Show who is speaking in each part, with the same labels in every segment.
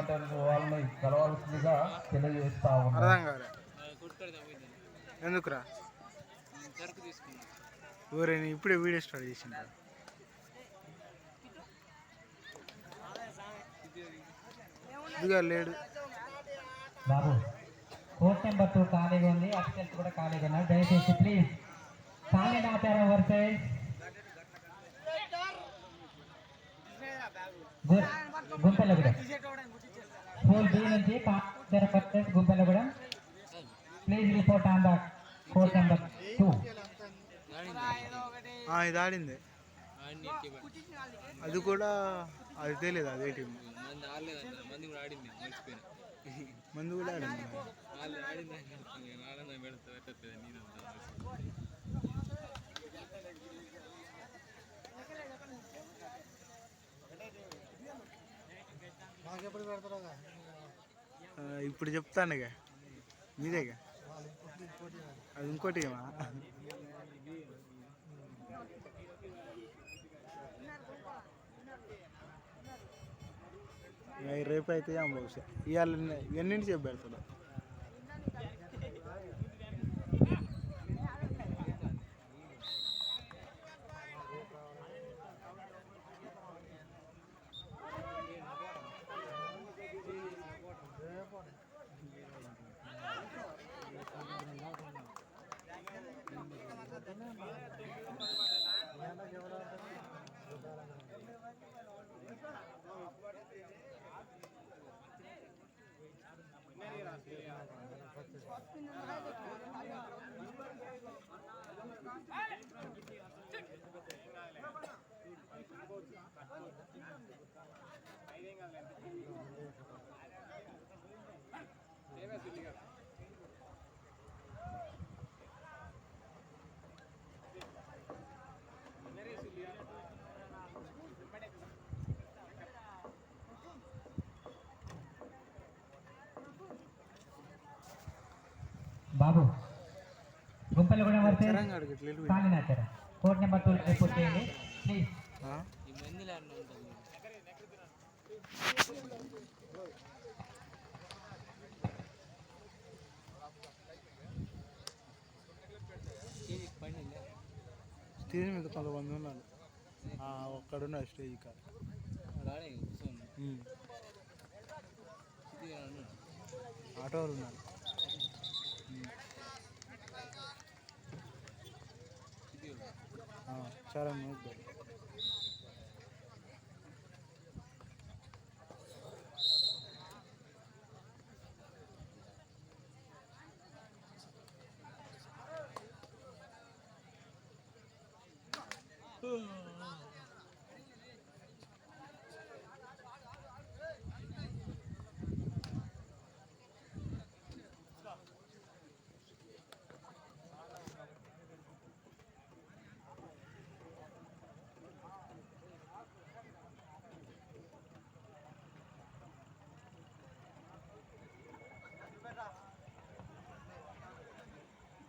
Speaker 1: ఉన్నటువంటి వాళ్ళని కలవాల్సిందిగా తెలియజేస్తా ఉన్నాం.
Speaker 2: అర్థం కాలే ఎందుకురా ఊరే ఇప్పుడే వీడియో స్టార్ట్ చేసింది ఇదిగా లేడు
Speaker 3: బాబు. కోర్ట్ నెంబర్ 2 ఖాళీగా ఉంది, అసిస్టెంట్ కూడా ఖాళీగా ఉన్నారు. దయచేసి ప్లీజ్ ఖాళీ ఆపారు ఓవర్ సైడ్. గుంపెల్లగూడెం 4B నుంచి Gumpellagudem. Please report on the court number 2.
Speaker 2: ఇది ఆడింది అది కూడా అది తెలియదు అదే టీం మంది కూడా ఆడింది ఇప్పుడు చెప్తానుగా మీదేగా అది ఇంకోటి ఏమా రేపు అయితే బహుశా ఇవాళ ఎన్నింటి చెప్పి పెడతాడు
Speaker 3: బాబు. గుంపెల్లగూడెం వస్తే కాలినాచారా కోర్ట్ నెంబర్ 2 రిపోర్ట్ చేయండి ప్లీజ్.
Speaker 2: స్టేజ్ మీద కొంతమంది ఉన్నారు ఒక్కడున్నారు స్టేజ్ కాదు ఆటో వాళ్ళు ఉన్నారు చాలా నోట్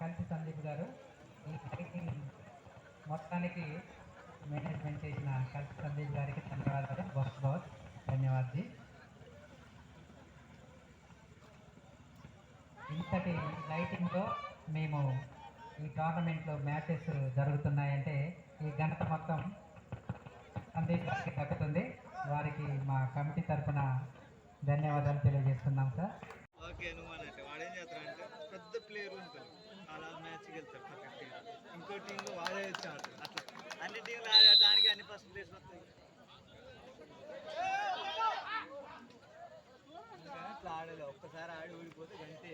Speaker 3: కలిసి సందీప్ గారు ఈ మొత్తానికి మేనేజ్మెంట్ చేసిన కలిసి సందీప్ గారికి ధన్యవాదాలు. बहुत बहुत धन्यवाद जी. ఇంతటి లైటింగ్తో మేము ఈ టోర్నమెంట్లో మ్యాచెస్ జరుగుతున్నాయంటే ఈ ఘనత మొత్తం సందీప్ గారికి దక్కుతుంది. వారికి మా కమిటీ తరఫున ధన్యవాదాలు తెలియజేస్తున్నాం సార్.
Speaker 2: ఓకే నువ్వు అన్నట్టు వాడేం చేస్తారంటే పెద్ద ప్లేయర్ ఉంటారు అలా మ్యాచ్కి వెళ్తారు పక్కకి ఇంకో టీంలో వాడే వచ్చి ఆడతారు అట్లా అన్ని టీంలు ఆడడానికి అన్ని ఫస్ట్ ప్లేస్ వస్తాయి అట్లా ఆడలే ఒక్కసారి ఆడి ఓడిపోతే అంతే.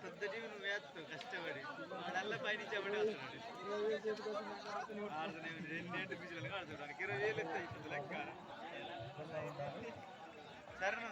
Speaker 2: పెద్ద టీం నువ్వు వేస్తావు కష్టపడి వాడల్లా పైనుంచి ఆడుతున్నాడు రెండేంటి పిచ్చులు ఆడుతున్నాడు 20,000 ఎత్తాయి ఇప్పుడు లెక్క సరేనా